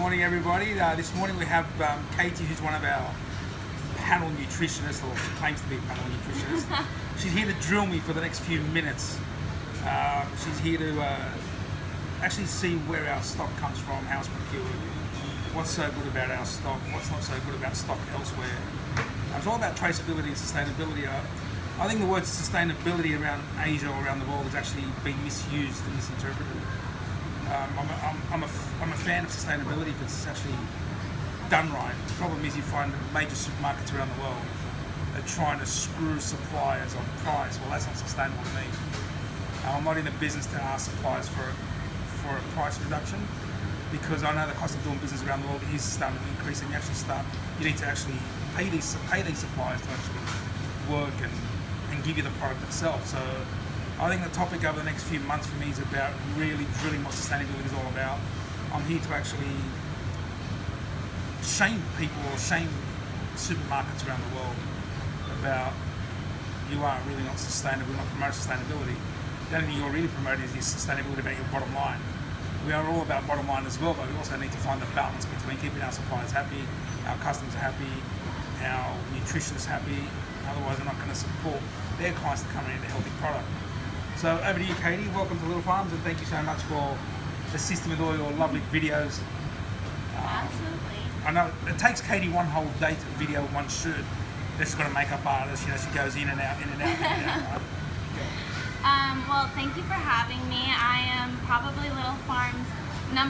morning, everybody. This morning we have Katie, who's one of our panel nutritionists, or she claims to be a panel nutritionist. She's here to drill me for the next few minutes. She's here to actually see where our stock comes from, how it's procured, what's so good about our stock, what's not so good about stock elsewhere. It's all about traceability and sustainability. I think the word sustainability around Asia or around the world has actually been misused and misinterpreted. I'm a fan of sustainability if it's actually done right. The problem is you find major supermarkets around the world are trying to screw suppliers on price. Well, that's not sustainable to me. I'm not in the business to ask suppliers for a price reduction, because I know the cost of doing business around the world is starting to increase, and you need to actually pay these suppliers to actually work and give you the product itself. So I think the topic over the next few months for me is about really drilling what sustainability is all about. I'm here to actually shame people or shame supermarkets around the world about you are really not sustainable, you're not promoting sustainability. The only thing you're really promoting is sustainability about your bottom line. We are all about bottom line as well, but we also need to find the balance between keeping our suppliers happy, our customers happy, our nutritionists happy. Otherwise, they're not going to support their clients to come in a healthy product. So over to you, Katie. Welcome to Little Farms, and thank you so much for assisting with all your lovely videos. Absolutely. I know it takes Katie one whole day to video one shoot. She's got a makeup artist, she goes in and out, in and out, in and out. Right? Well, thank you for having me. I am probably Little Farms' #1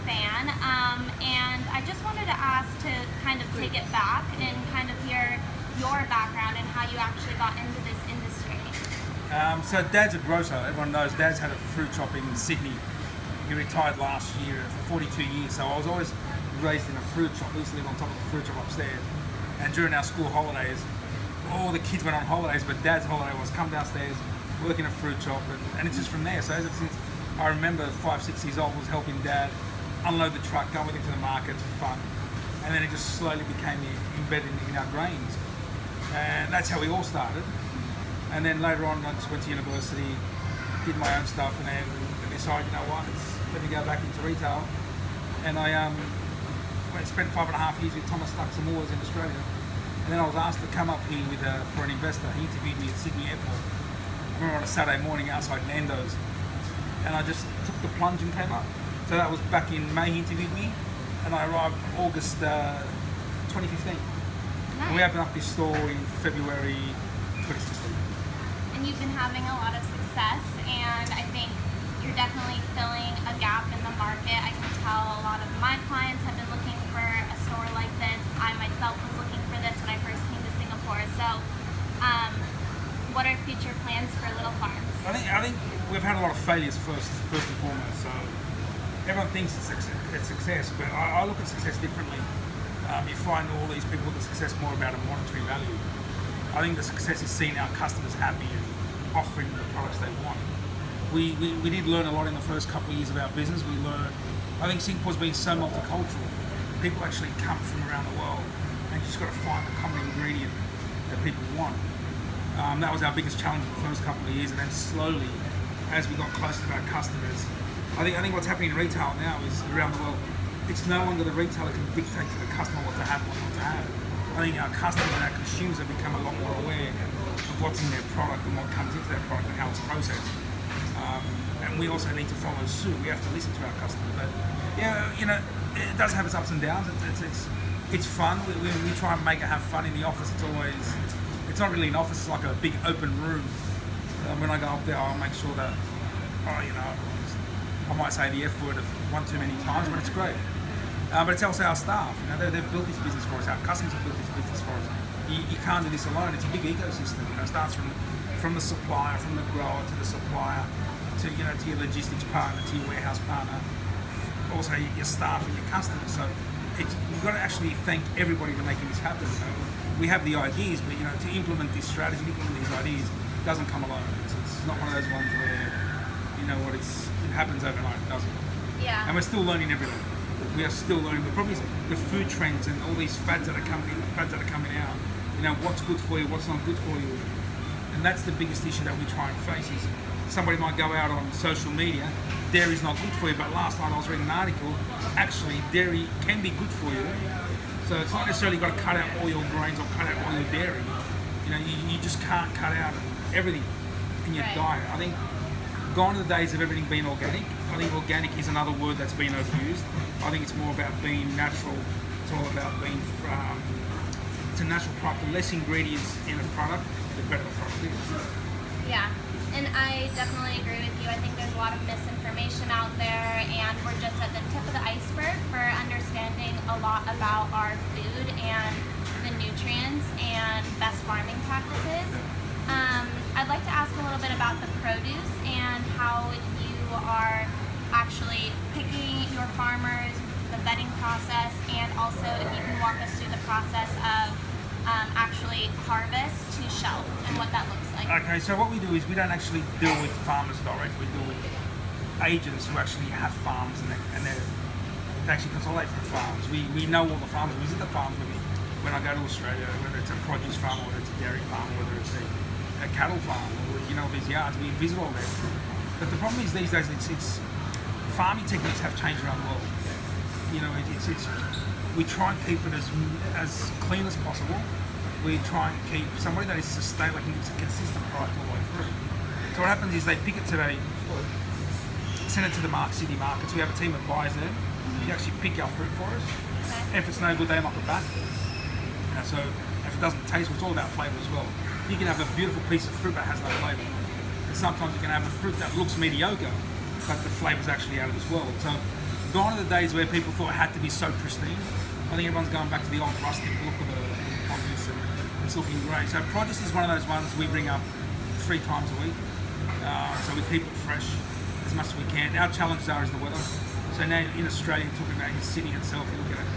fan, and I just wanted to ask to kind of take it back and kind of hear your background and how you actually got into this industry. So Dad's a grocer. Everyone knows Dad's had a fruit shop in Sydney. He retired last year for 42 years, so I was always raised in a fruit shop. We used to live on top of the fruit shop upstairs, and during our school holidays, all the kids went on holidays, but Dad's holiday was come downstairs, work in a fruit shop, and it's just from there. So since I remember 5, 6 years old, was helping Dad unload the truck, go with him to the markets for fun, and then it just slowly became embedded in our grains. And that's how we all started. And then later on, I just went to university, did my own stuff, and then decided, you know what, let me go back into retail. And I spent 5.5 years with Thomas Stucks and Moores in Australia. And then I was asked to come up here for an investor. He interviewed me at Sydney Airport. I remember on a Saturday morning outside Nando's. And I just took the plunge and came up. So that was back in May. He interviewed me, and I arrived August 2015. Nice. And we opened up this store in February 2016. And you've been having a lot of success, and I think you're definitely filling a gap in the market. I can tell a lot of my clients have been looking for a store like this. I myself was looking for this when I first came to Singapore. So, what are future plans for Little Farms? I think we've had a lot of failures first and foremost. So everyone thinks it's success, but I look at success differently. You find all these people look at success more about a monetary value. I think the success is seeing our customers happy and offering the products they want. We did learn a lot in the first couple of years of our business. I think Singapore's been so multicultural. People actually come from around the world, and you just got to find the common ingredient that people want. That was our biggest challenge in the first couple of years, and then slowly, as we got closer to our customers, I think what's happening in retail now is around the world, it's no longer the retailer can dictate to the customer what to have and what not to have. I think our customers and our consumers have become a lot more aware of what's in their product and what comes into their product and how it's processed. And we also need to follow suit. We have to listen to our customers. But yeah, it does have its ups and downs. It's fun. We try and make it have fun in the office. It's not really an office. It's like a big open room. When I go up there, I'll make sure that I might say the F word one too many times, but it's great. But it's also our staff. They've built this business for us. Our customers have built this business for us. You can't do this alone. It's a big ecosystem. It starts from the supplier, from the grower to the supplier, to your logistics partner, to your warehouse partner, also your staff and your customers. So you've got to actually thank everybody for making this happen. We have the ideas, but to implement this strategy, implement these ideas, doesn't come alone. It's not one of those ones where it happens overnight. It doesn't. Yeah. And we're still learning every day. We are still learning. The problem is the food trends and all these fads that are coming in, fads that are coming out. What's good for you, what's not good for you. And that's the biggest issue that we try and face is somebody might go out on social media, dairy's not good for you, but last night I was reading an article, actually dairy can be good for you. So it's not necessarily got to cut out all your grains or cut out all your dairy. You know, you just can't cut out everything in your diet. I think gone are the days of everything being organic. I think organic is another word that's been overused. I think it's more about being natural. It's all about being, it's a natural product. The less ingredients in a product, the better the product is. Yeah, and I definitely agree with you. I think there's a lot of misinformation out there, and we're just at the tip of the iceberg for understanding a lot about our food and the nutrients and best farming practices. I'd like to ask a little bit about the produce and how you are actually picking your farmers, the vetting process, and also if you can walk us through the process of actually harvest to shelf and what that looks like. Okay, so what we do is we don't actually deal with farmers directly. We deal with agents who actually have farms and they actually consolidate from farms. We know all the farms. We visit the farms when I go to Australia, whether it's a produce farm or whether it's a dairy farm or whether it's a cattle farm or, you know, these yards. We visit all that. But the problem is these days it's farming techniques have changed around the world. You know, we try and keep it as clean as possible. We try and keep somebody that is sustainable, like it's a consistent product all the way through. So what happens is they pick it today, send it to the city markets. We have a team that buys them. You actually pick our fruit for us. Okay. And if it's no good, they knock it back. So if it doesn't taste, it's all about flavour as well. You can have a beautiful piece of fruit that has no flavour. And sometimes you can have a fruit that looks mediocre, but the flavour's actually out of this world. So gone are the days where people thought it had to be so pristine. I think everyone's going back to the old rustic look of the produce, and it's looking great. So produce is one of those ones we bring up 3 times a week. So we keep it fresh as much as we can. Our challenges are is the weather. So now in Australia, talking about in Sydney itself, you look at it,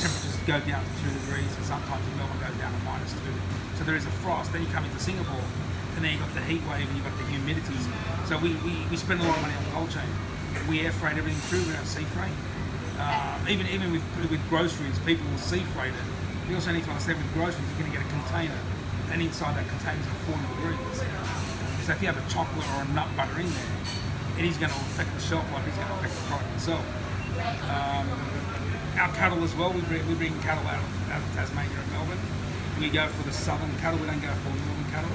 temperatures go down to 2 degrees, and sometimes in Melbourne go down to -2. So there is a frost. Then you come into Singapore, and then you've got the heat wave and you've got the humidity. So we spend a lot of money on cold chain. We air freight everything through, we don't sea freight. Even with groceries, people will sea freight it. You also need to understand with groceries, you're going to get a container, and inside that container is at 40 degrees. So if you have a chocolate or a nut butter in there, it is going to affect the shelf life, it's going to affect the product itself. Our cattle as well, we bring cattle out of Tasmania and Melbourne. We go for the southern cattle, we don't go for northern cattle.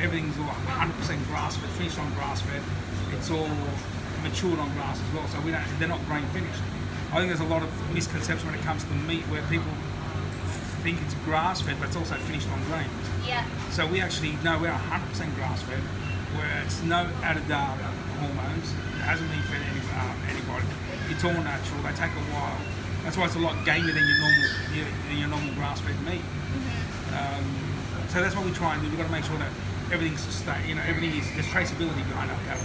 Everything's all 100% grass-fed, finished on grass-fed. It's all matured on grass as well, so they're not grain finished. I think there's a lot of misconception when it comes to meat where people think it's grass-fed, but it's also finished on grain. Yeah. So we actually know we're 100% grass-fed, where it's no added hormones, it hasn't been fed anybody. It's all natural, they take a while. That's why it's a lot gamier than your normal grass-fed meat. So that's what we try and do. We've got to make sure that everything's sustained. You know, there's traceability behind our cattle.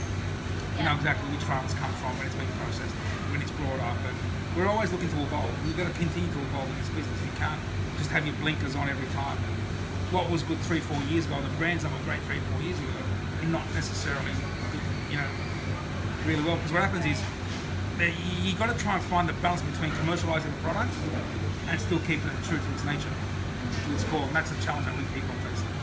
You know exactly which farm it's come from, when it's been processed, when it's brought up, and we're always looking to evolve. We've got to continue to evolve in this business. You can't just have your blinkers on every time. And what was good 3-4 years ago, the brands that were great 3-4 years ago, are not necessarily good, you know, really well. Because what happens is you got to try and find the balance between commercialising the product and still keeping it true to its nature, to its core, and that's the challenge that we keep on facing.